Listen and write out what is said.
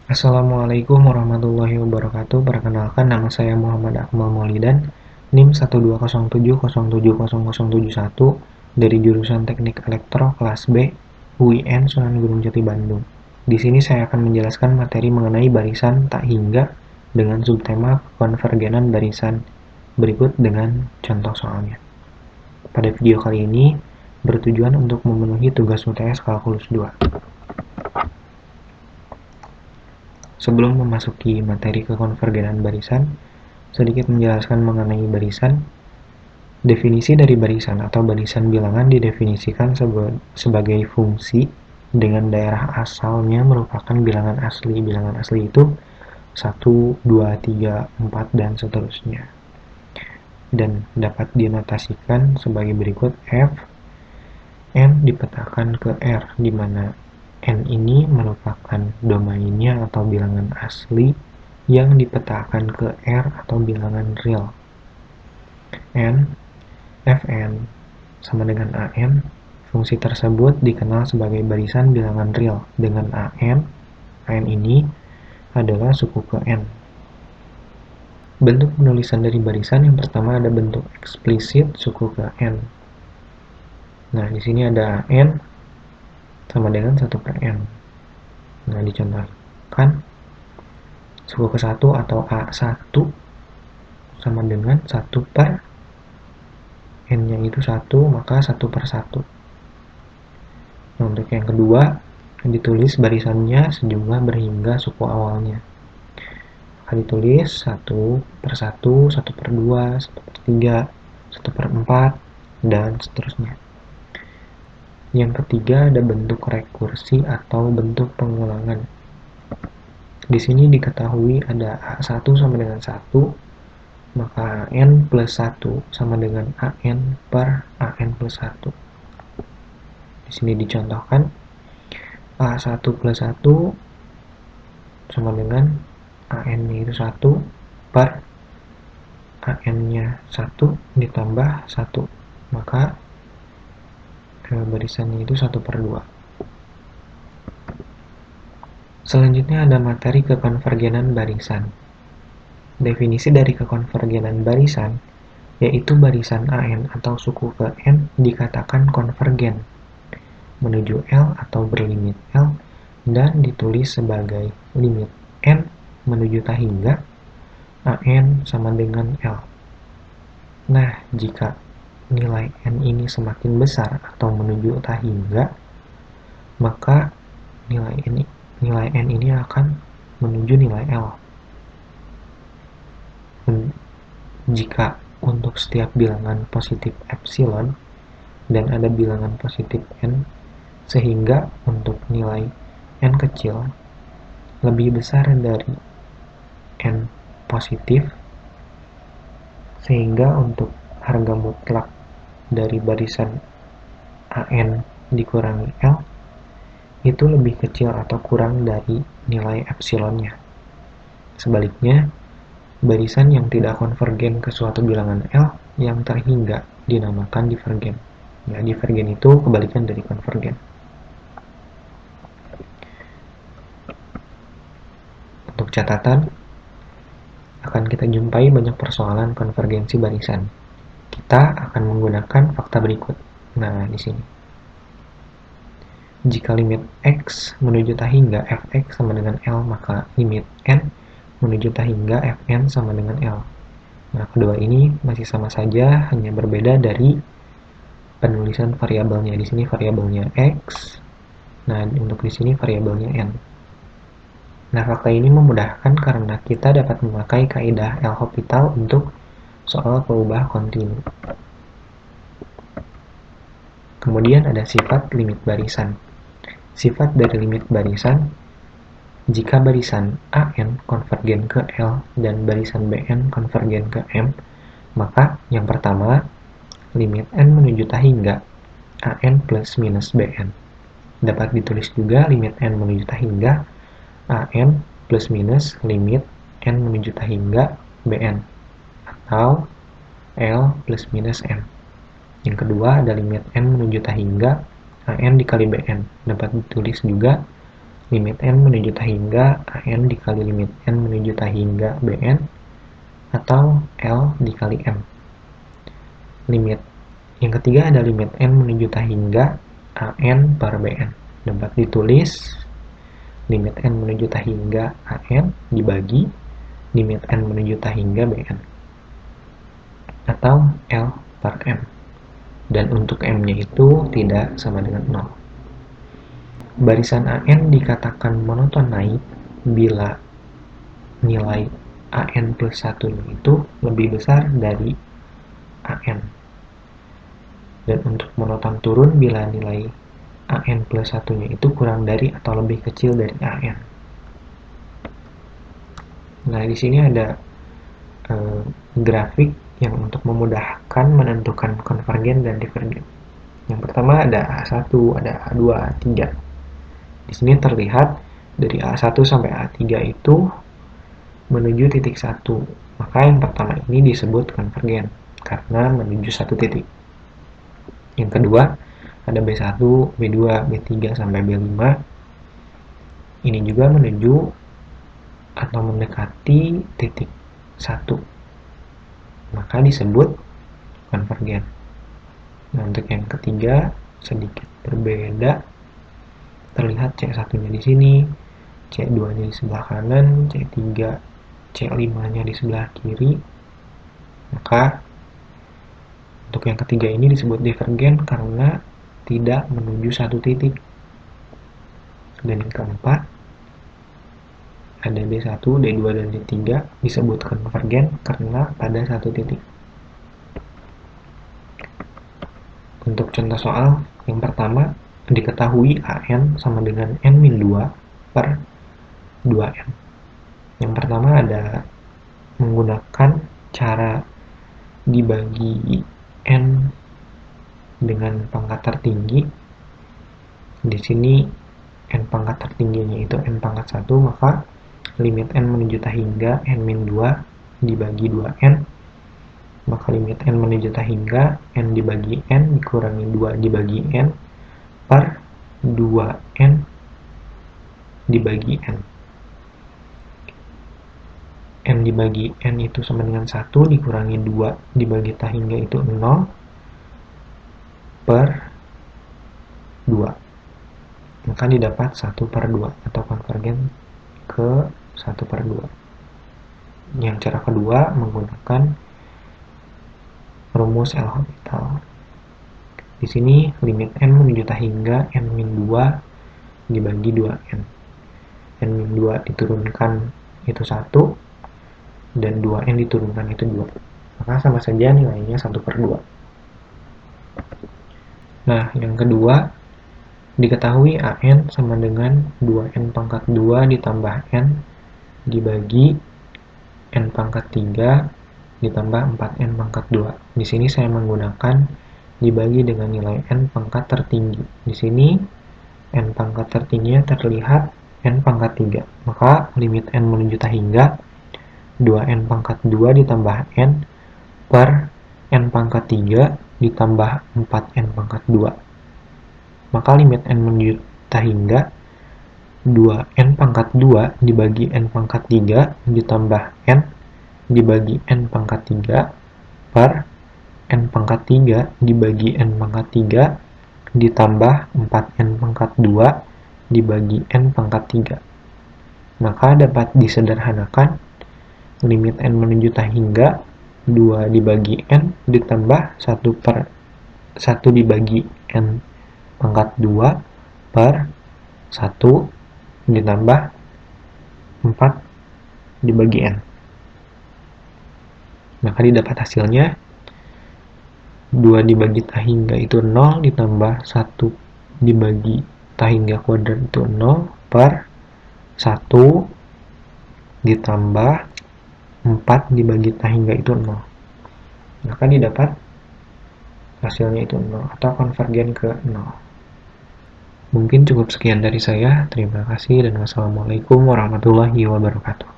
Assalamualaikum warahmatullahi wabarakatuh. Perkenalkan, nama saya Muhammad Akmal Maulidan, NIM 12070700071 dari jurusan Teknik Elektro kelas B, UIN Sunan Gunung Jati Bandung. Di sini saya akan menjelaskan materi mengenai barisan tak hingga dengan subtema konvergenan barisan berikut dengan contoh soalnya. Pada video kali ini bertujuan untuk memenuhi tugas UTS Kalkulus 2. Sebelum memasuki materi kekonvergenan barisan, sedikit menjelaskan mengenai barisan. Definisi dari barisan atau barisan bilangan didefinisikan sebagai fungsi dengan daerah asalnya merupakan bilangan asli. Bilangan asli itu 1, 2, 3, 4, dan seterusnya. Dan dapat dinotasikan sebagai berikut. F, N dipetakan ke R, di mana N ini merupakan domainnya atau bilangan asli yang dipetakan ke R atau bilangan real. N, Fn sama dengan An, fungsi tersebut dikenal sebagai barisan bilangan real dengan An ini adalah suku ke N. Bentuk penulisan dari barisan yang pertama ada bentuk eksplisit suku ke N. Nah, di sini ada N sama dengan 1 per N. Nah, dicontohkan suku ke 1 atau A1 sama dengan 1 per N-nya itu 1, maka 1 per 1. Nah, untuk yang kedua, ditulis barisannya sejumlah berhingga suku awalnya. Maka ditulis 1 per 1, 1 per 2, 1 per 3, 1 per 4, dan seterusnya. Yang ketiga ada bentuk rekursi atau bentuk pengulangan. Di sini diketahui ada A1 sama dengan 1, maka AN plus 1 sama dengan AN per AN plus 1. Di sini dicontohkan A1 plus 1 sama dengan AN-nya itu 1 per AN-nya 1 ditambah 1. Maka barisannya itu 1 per 2. Selanjutnya ada materi kekonvergenan barisan. Definisi dari kekonvergenan barisan yaitu barisan AN atau suku ke N dikatakan konvergen menuju L atau berlimit L dan ditulis sebagai limit N menuju tahingga AN sama dengan L. Nah, jika nilai N ini semakin besar atau menuju tahingga, maka nilai N ini akan menuju nilai L. Jika untuk setiap bilangan positif epsilon dan ada bilangan positif N, sehingga untuk nilai N kecil lebih besar dari N positif, sehingga untuk harga mutlak dari barisan AN dikurangi L itu lebih kecil atau kurang dari nilai epsilonnya. Sebaliknya, barisan yang tidak konvergen ke suatu bilangan L yang terhingga dinamakan divergen. Ya, divergen itu kebalikan dari konvergen. Untuk catatan, akan kita jumpai banyak persoalan konvergensi barisan. Kita akan menggunakan fakta berikut. Nah, di sini. Jika limit X menuju tahingga Fx sama dengan L, maka limit N menuju tahingga Fn sama dengan L. Nah, kedua ini masih sama saja, hanya berbeda dari penulisan variabelnya. Di sini variabelnya X, nah untuk di sini variabelnya N. Nah, fakta ini memudahkan karena kita dapat memakai kaidah L'Hopital untuk soal peubah kontinu. Kemudian ada sifat limit barisan. Sifat dari limit barisan, jika barisan AN konvergen ke L dan barisan BN konvergen ke M, maka yang pertama, limit N menuju tahingga AN plus minus BN. Dapat ditulis juga limit N menuju tahingga AN plus minus limit N menuju tahingga BN atau L plus minus N. Yang kedua ada limit N menuju tahingga AN dikali BN. Dapat ditulis juga limit n menuju tah hingga an dikali limit n menuju tah hingga bn, atau L dikali M. Limit yang ketiga ada limit n menuju tah hingga an per bn. Dapat ditulis limit n menuju tah hingga an dibagi limit n menuju tah hingga bn, atau L per M. Dan untuk M-nya itu tidak sama dengan 0. Barisan AN dikatakan monoton naik bila nilai AN plus 1 itu lebih besar dari AN. Dan untuk monoton turun bila nilai AN plus 1-nya itu kurang dari atau lebih kecil dari AN. Nah, di sini ada grafik yang untuk memudahkan menentukan konvergen dan divergen. Yang pertama ada A1, ada A2, A3. Di sini terlihat dari A1 sampai A3 itu menuju titik 1. Maka yang pertama ini disebut konvergen karena menuju satu titik. Yang kedua ada B1, B2, B3 sampai B5. Ini juga menuju atau mendekati titik 1. Maka disebut konvergen. Nah, untuk yang ketiga sedikit berbeda. Terlihat C1-nya di sini, C2-nya di sebelah kanan, C3, C5-nya di sebelah kiri. Maka untuk yang ketiga ini disebut divergen karena tidak menuju satu titik. Dan yang keempat ada D1, D2, dan D3 disebut konvergen karena pada satu titik. Untuk contoh soal yang pertama, diketahui AN sama dengan N-2 per 2N. Yang pertama ada menggunakan cara dibagi N dengan pangkat tertinggi. Di sini N pangkat tertingginya itu N pangkat 1, maka limit N menuju tah hingga N-2 dibagi 2N. Maka limit N menuju tah hingga N dibagi N dikurangi 2 dibagi N per 2N dibagi N. N dibagi N itu sama dengan 1 dikurangi 2 dibagi tah hingga itu 0 per 2. Maka didapat 1 per 2 atau konvergen ke 1 per 2. Yang cara kedua menggunakan rumus L'Hopital. Di sini limit N menuju tah hingga N-2 dibagi 2N. N-2 diturunkan itu 1 dan 2N diturunkan itu 2. Maka sama saja nilainya 1 per 2. Nah, yang kedua diketahui AN sama dengan 2N pangkat 2 ditambah N dibagi N pangkat 3 ditambah 4N pangkat 2. Di sini saya menggunakan dibagi dengan nilai N pangkat tertinggi. Di sini N pangkat tertingginya terlihat N pangkat 3. Maka limit N menuju tah hingga 2N pangkat 2 ditambah N per N pangkat 3 ditambah 4N pangkat 2. Maka limit N menuju tah hingga 2N pangkat 2 dibagi N pangkat 3 ditambah N dibagi N pangkat 3 per N pangkat 3 dibagi N pangkat 3 ditambah 4N pangkat 2 dibagi N pangkat 3. Maka dapat disederhanakan limit N menuju tah hingga 2 dibagi N ditambah 1 dibagi N pangkat 2 per 1 ditambah 4 dibagi N. Maka didapat hasilnya 2 dibagi tah hingga itu 0 ditambah 1 dibagi tah hingga kuadrat itu 0 per 1 ditambah 4 dibagi tah hingga itu 0. Maka didapat hasilnya itu 0 atau konvergen ke 0. Mungkin cukup sekian dari saya. Terima kasih dan wassalamualaikum warahmatullahi wabarakatuh.